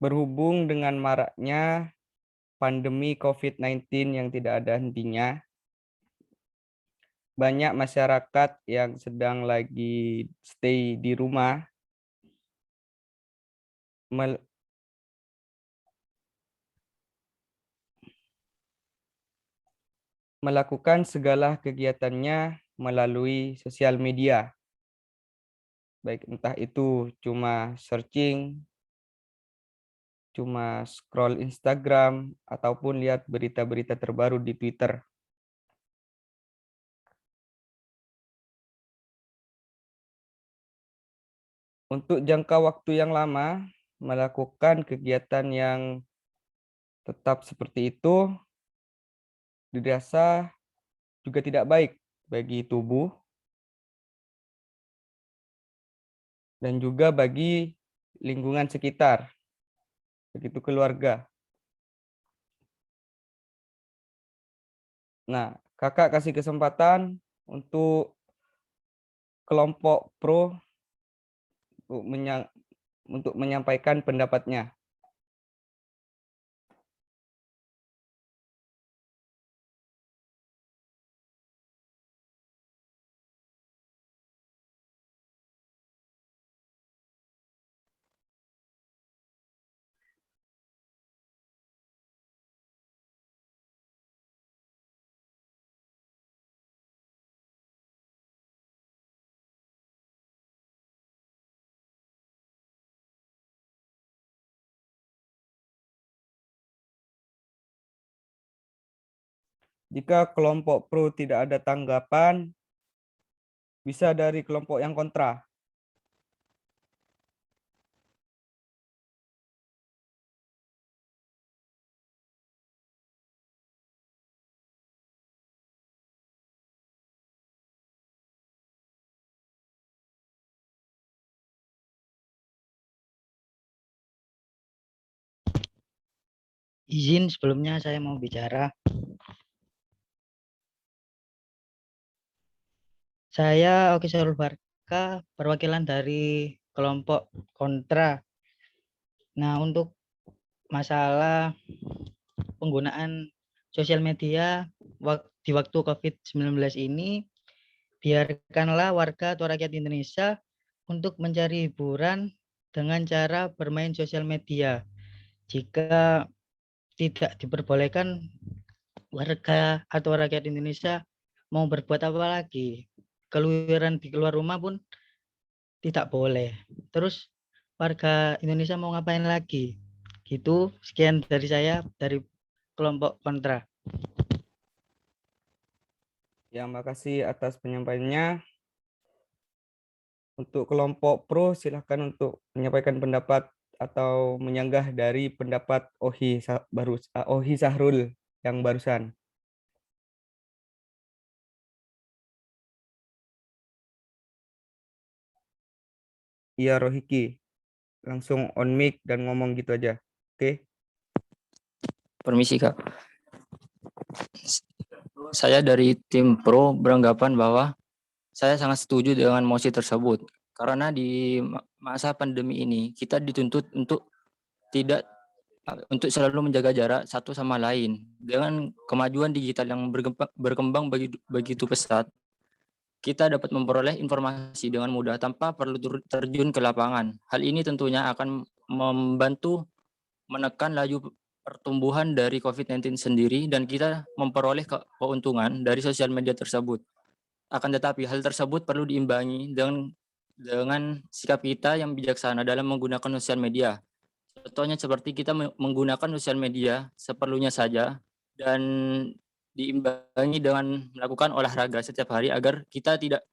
Berhubung dengan maraknya pandemi COVID-19 yang tidak ada hentinya, banyak masyarakat yang sedang lagi stay di rumah mel- melakukan segala kegiatannya melalui sosial media, baik entah itu cuma searching, cuma scroll Instagram, ataupun lihat berita-berita terbaru di Twitter. Untuk jangka waktu yang lama, melakukan kegiatan yang tetap seperti itu dirasa juga tidak baik bagi tubuh dan juga bagi lingkungan sekitar, begitu keluarga. Nah, kakak kasih kesempatan untuk kelompok pro untuk menyampaikan pendapatnya. Jika kelompok pro tidak ada tanggapan, bisa dari kelompok yang kontra. Izin sebelumnya saya mau bicara. Saya Oki Sarul Barka, perwakilan dari kelompok kontra. Nah, untuk masalah penggunaan sosial media di waktu COVID-19 ini, biarkanlah warga atau rakyat Indonesia untuk mencari hiburan dengan cara bermain sosial media. Jika tidak diperbolehkan, warga atau rakyat Indonesia mau berbuat apa lagi? Keluaran di keluar rumah pun tidak boleh. Terus warga Indonesia mau ngapain lagi? Gitu, sekian dari saya dari kelompok kontra. Ya, makasih atas penyampaiannya. Untuk kelompok pro, silahkan untuk menyampaikan pendapat atau menyanggah dari pendapat Ohi Sahrul yang barusan. Iya, Rohiki. Langsung on mic dan ngomong gitu aja. Oke? Permisi Kak. Saya dari tim pro beranggapan bahwa saya sangat setuju dengan mosi tersebut. Karena di masa pandemi ini kita dituntut tidak untuk selalu menjaga jarak satu sama lain. Dengan kemajuan digital yang berkembang begitu pesat, kita dapat memperoleh informasi dengan mudah tanpa perlu terjun ke lapangan. Hal ini tentunya akan membantu menekan laju pertumbuhan dari COVID-19 sendiri dan kita memperoleh keuntungan dari sosial media tersebut. Akan tetapi hal tersebut perlu diimbangi dengan sikap kita yang bijaksana dalam menggunakan sosial media. Contohnya seperti kita menggunakan sosial media seperlunya saja dan diimbangi dengan melakukan olahraga setiap hari agar kita tidak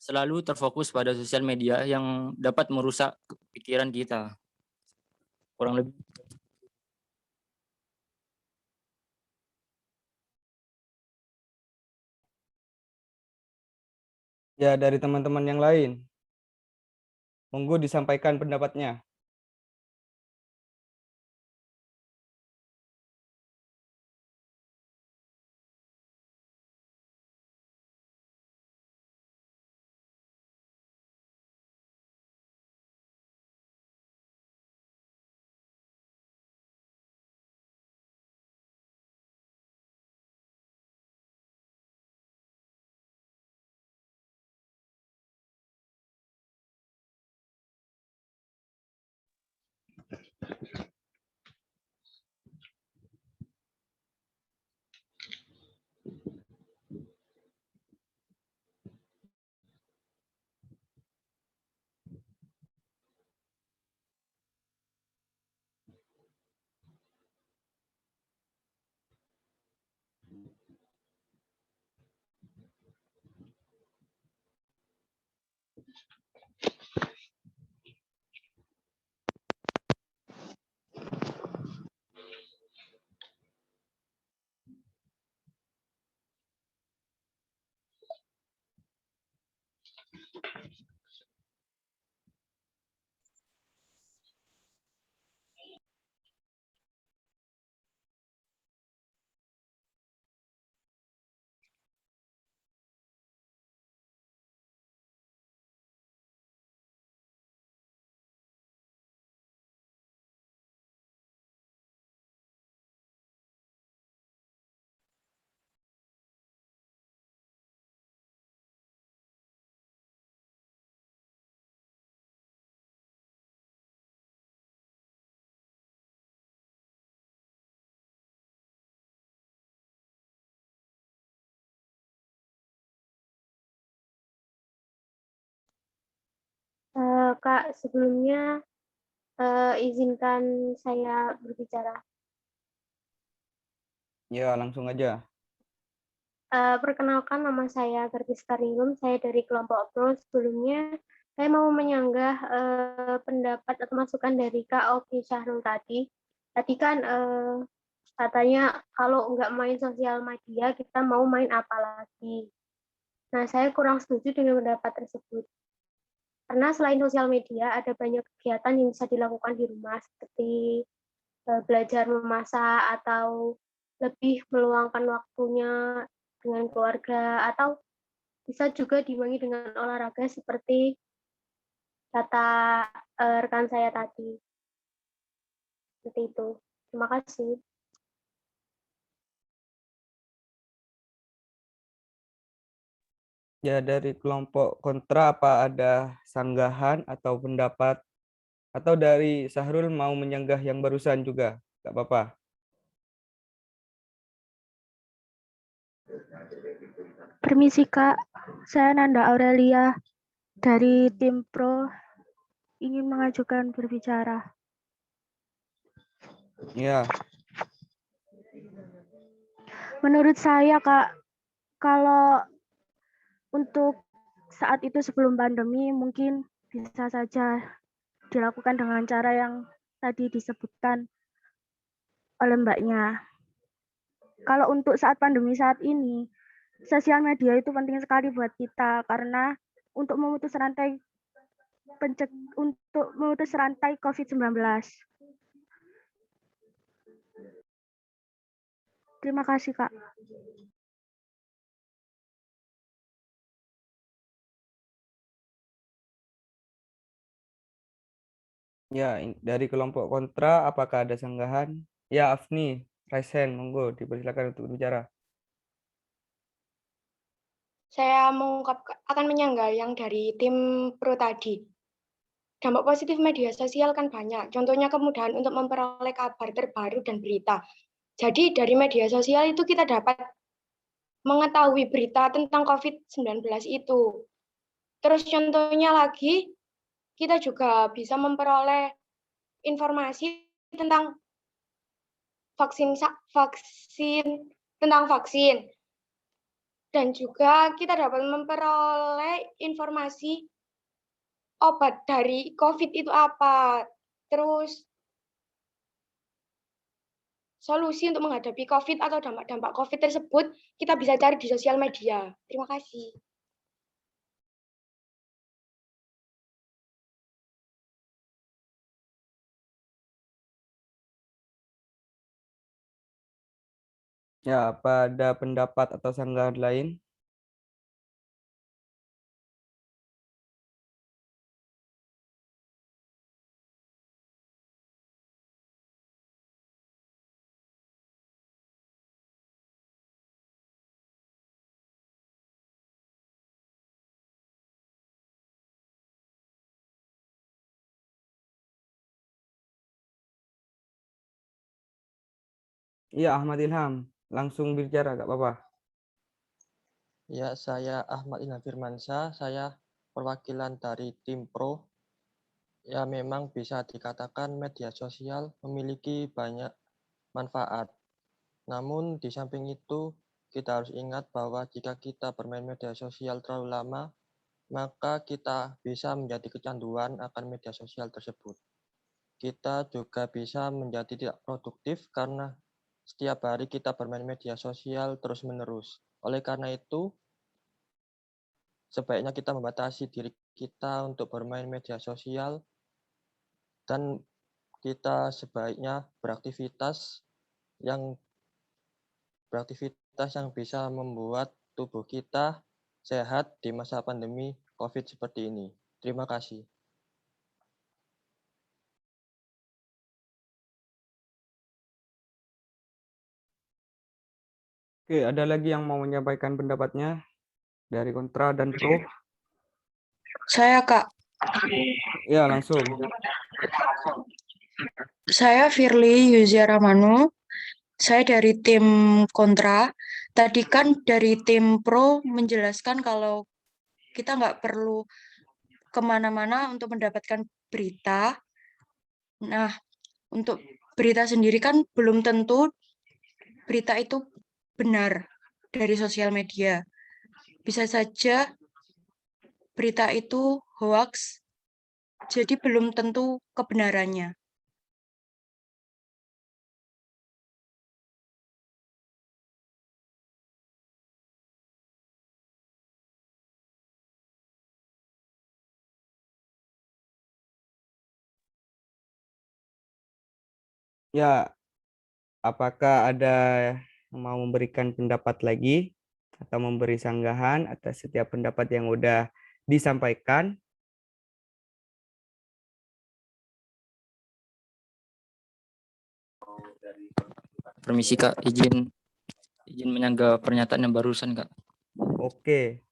selalu terfokus pada sosial media yang dapat merusak pikiran kita. Kurang lebih. Ya, dari teman-teman yang lain. Monggo disampaikan pendapatnya. Kak, sebelumnya izinkan saya berbicara. Ya, langsung aja. Perkenalkan, nama saya Gertis Karingum, saya dari kelompok Pro. Sebelumnya saya mau menyanggah pendapat atau masukan dari Kak Oki Syahrul tadi. Tadi kan katanya kalau nggak main sosial media, kita mau main apa lagi? Nah, saya kurang setuju dengan pendapat tersebut. Karena selain sosial media, ada banyak kegiatan yang bisa dilakukan di rumah, seperti belajar memasak, atau lebih meluangkan waktunya dengan keluarga, atau bisa juga diimbangi dengan olahraga seperti kata rekan saya tadi. Seperti itu. Terima kasih. Ya, dari kelompok kontra apa ada sanggahan atau pendapat, atau dari Sahrul mau menyanggah yang barusan juga? Nggak apa-apa. Permisi Kak, saya Nanda Aurelia dari tim Pro ingin mengajukan berbicara. Ya, Menurut saya Kak, kalau untuk saat itu sebelum pandemi mungkin bisa saja dilakukan dengan cara yang tadi disebutkan oleh mbaknya. Kalau untuk saat pandemi saat ini, sosial media itu penting sekali buat kita karena untuk memutus rantai COVID-19. Terima kasih, Kak. ya, dari kelompok kontra apakah ada sanggahan? Ya, Afni, raise hand, monggo dipersilakan untuk berbicara. Saya akan menyanggah yang dari tim Pro tadi. Dampak positif media sosial kan banyak, contohnya kemudahan untuk memperoleh kabar terbaru dan berita. Jadi dari media sosial itu kita dapat mengetahui berita tentang COVID-19 itu. Terus contohnya lagi, kita juga bisa memperoleh informasi tentang vaksin tentang vaksin. Dan juga kita dapat memperoleh informasi obat dari COVID itu apa, terus solusi untuk menghadapi COVID atau dampak-dampak COVID tersebut kita bisa cari di sosial media. Terima kasih. Ya, apa ada pendapat atau sanggahan lain? Iya, Ahmad Ilham, langsung bicara, nggak apa-apa. Ya, saya Ahmad Ilham Firmansyah, saya perwakilan dari tim Pro. Ya, memang bisa dikatakan media sosial memiliki banyak manfaat. Namun di samping itu, kita harus ingat bahwa jika kita bermain media sosial terlalu lama, maka kita bisa menjadi kecanduan akan media sosial tersebut. Kita juga bisa menjadi tidak produktif karena setiap hari kita bermain media sosial terus-menerus. Oleh karena itu, sebaiknya kita membatasi diri kita untuk bermain media sosial dan kita sebaiknya beraktivitas yang bisa membuat tubuh kita sehat di masa pandemi COVID seperti ini. Terima kasih. Oke, ada lagi yang mau menyampaikan pendapatnya dari kontra dan pro? Saya Kak, Ya, langsung. saya Firly Yuzia Ramanu, saya dari tim kontra. Tadi kan dari tim pro menjelaskan kalau kita nggak perlu kemana-mana untuk mendapatkan berita. Nah, untuk berita sendiri kan belum tentu berita itu benar dari sosial media. Bisa saja berita itu hoax, jadi belum tentu kebenarannya. Ya, apakah ada yang mau memberikan pendapat lagi atau memberi sanggahan atas setiap pendapat yang udah disampaikan? Permisi Kak, izin menyanggah pernyataan yang barusan Kak. Oke,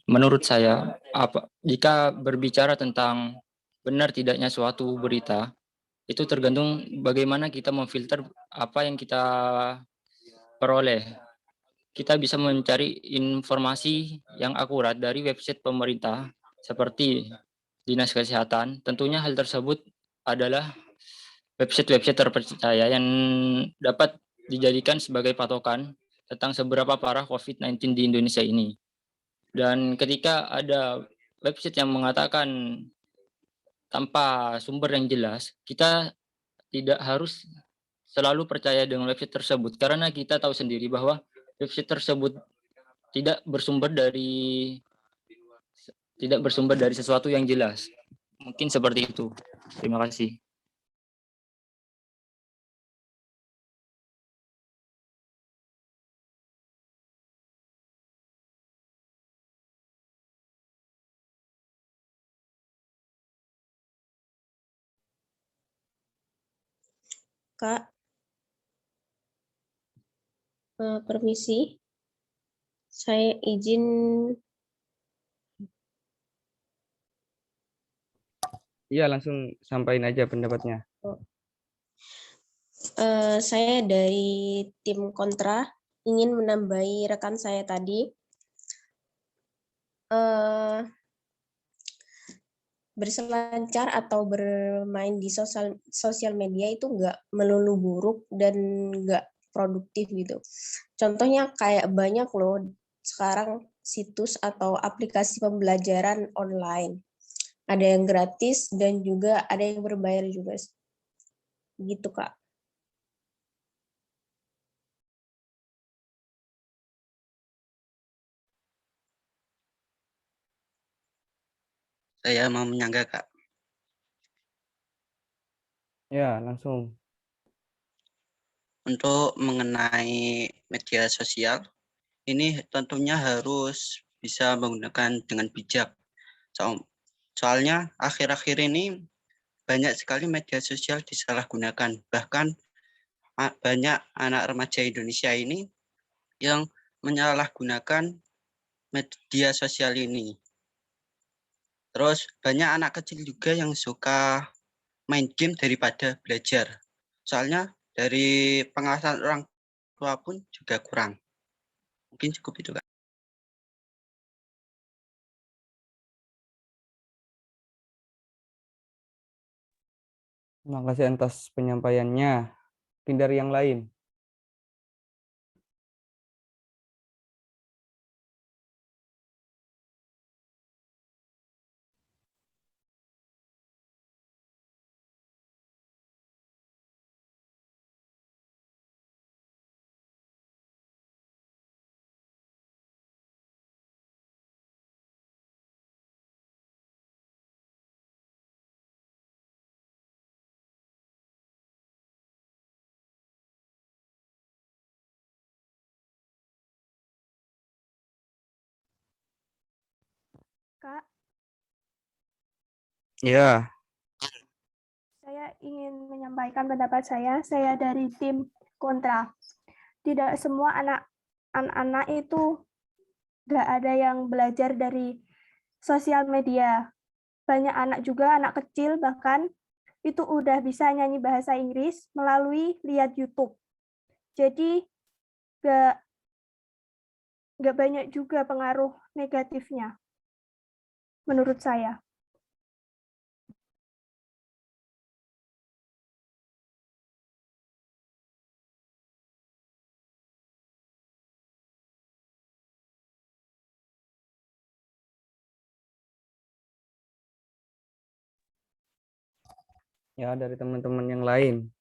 Menurut saya, jika berbicara tentang benar tidaknya suatu berita, itu tergantung bagaimana kita memfilter apa yang kita peroleh. Kita bisa mencari informasi yang akurat dari website pemerintah seperti Dinas Kesehatan. Tentunya hal tersebut adalah website-website terpercaya yang dapat dijadikan sebagai patokan tentang seberapa parah COVID-19 di Indonesia ini. Dan ketika ada website yang mengatakan tanpa sumber yang jelas, kita tidak harus selalu percaya dengan website tersebut karena kita tahu sendiri bahwa website tersebut tidak bersumber dari sesuatu yang jelas. Mungkin seperti itu. Terima kasih. Kak, permisi, saya izin. iya langsung sampaikan aja pendapatnya. Saya dari tim kontra ingin menambahi rekan saya tadi. Berselancar atau bermain di sosial media itu nggak melulu buruk dan nggak produktif gitu. Contohnya kayak banyak loh sekarang situs atau aplikasi pembelajaran online. Ada yang gratis dan juga ada yang berbayar juga. Gitu, Kak. Saya mau menyanggah, Kak. Ya, langsung. Untuk mengenai media sosial, ini tentunya harus bisa menggunakan dengan bijak. Soalnya akhir-akhir ini banyak sekali media sosial disalahgunakan. Bahkan banyak anak remaja Indonesia ini yang menyalahgunakan media sosial ini. Terus banyak anak kecil juga yang suka main game daripada belajar. Soalnya dari pengawasan orang tua pun juga kurang. Mungkin cukup itu, Kak. Terima kasih atas penyampaiannya. Mungkin dari yang lain. Kak, Ya, saya ingin menyampaikan pendapat saya. Saya dari tim kontra. Tidak semua anak-anak itu nggak ada yang belajar dari sosial media. Banyak anak juga, anak kecil bahkan, itu udah bisa nyanyi bahasa Inggris melalui lihat YouTube. Jadi, nggak nggak banyak juga pengaruh negatifnya, menurut saya. Ya, dari teman-teman yang lain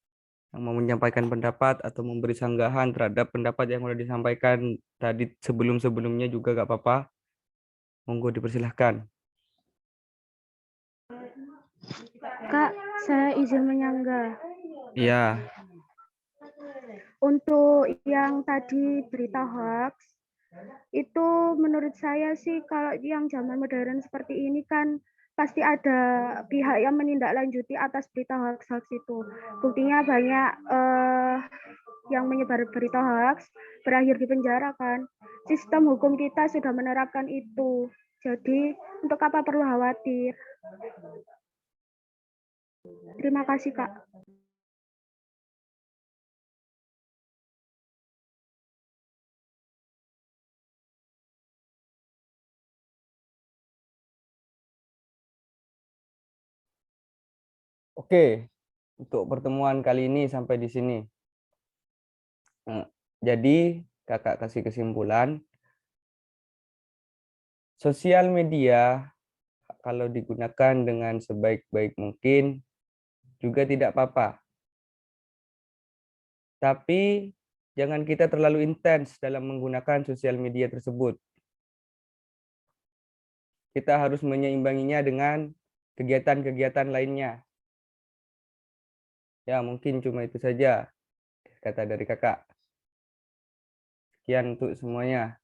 yang mau menyampaikan pendapat atau memberi sanggahan terhadap pendapat yang sudah disampaikan tadi sebelum-sebelumnya juga gak apa-apa. Monggo dipersilahkan. Kak, saya izin menyanggah. Iya, Untuk yang tadi berita hoax, itu menurut saya sih kalau yang zaman modern seperti ini kan pasti ada pihak yang menindaklanjuti atas berita hoax itu. Buktinya banyak yang menyebar berita hoax berakhir di penjara kan. Sistem hukum kita sudah menerapkan itu. Jadi untuk apa perlu khawatir? Terima kasih, Kak. oke. Untuk pertemuan kali ini sampai di sini. Jadi, kakak kasih kesimpulan. Sosial media kalau digunakan dengan sebaik-baik mungkin juga tidak apa-apa. Tapi jangan kita terlalu intens dalam menggunakan sosial media tersebut. Kita harus menyeimbanginya dengan kegiatan-kegiatan lainnya. Ya, mungkin cuma itu saja kata dari kakak. Sekian untuk semuanya.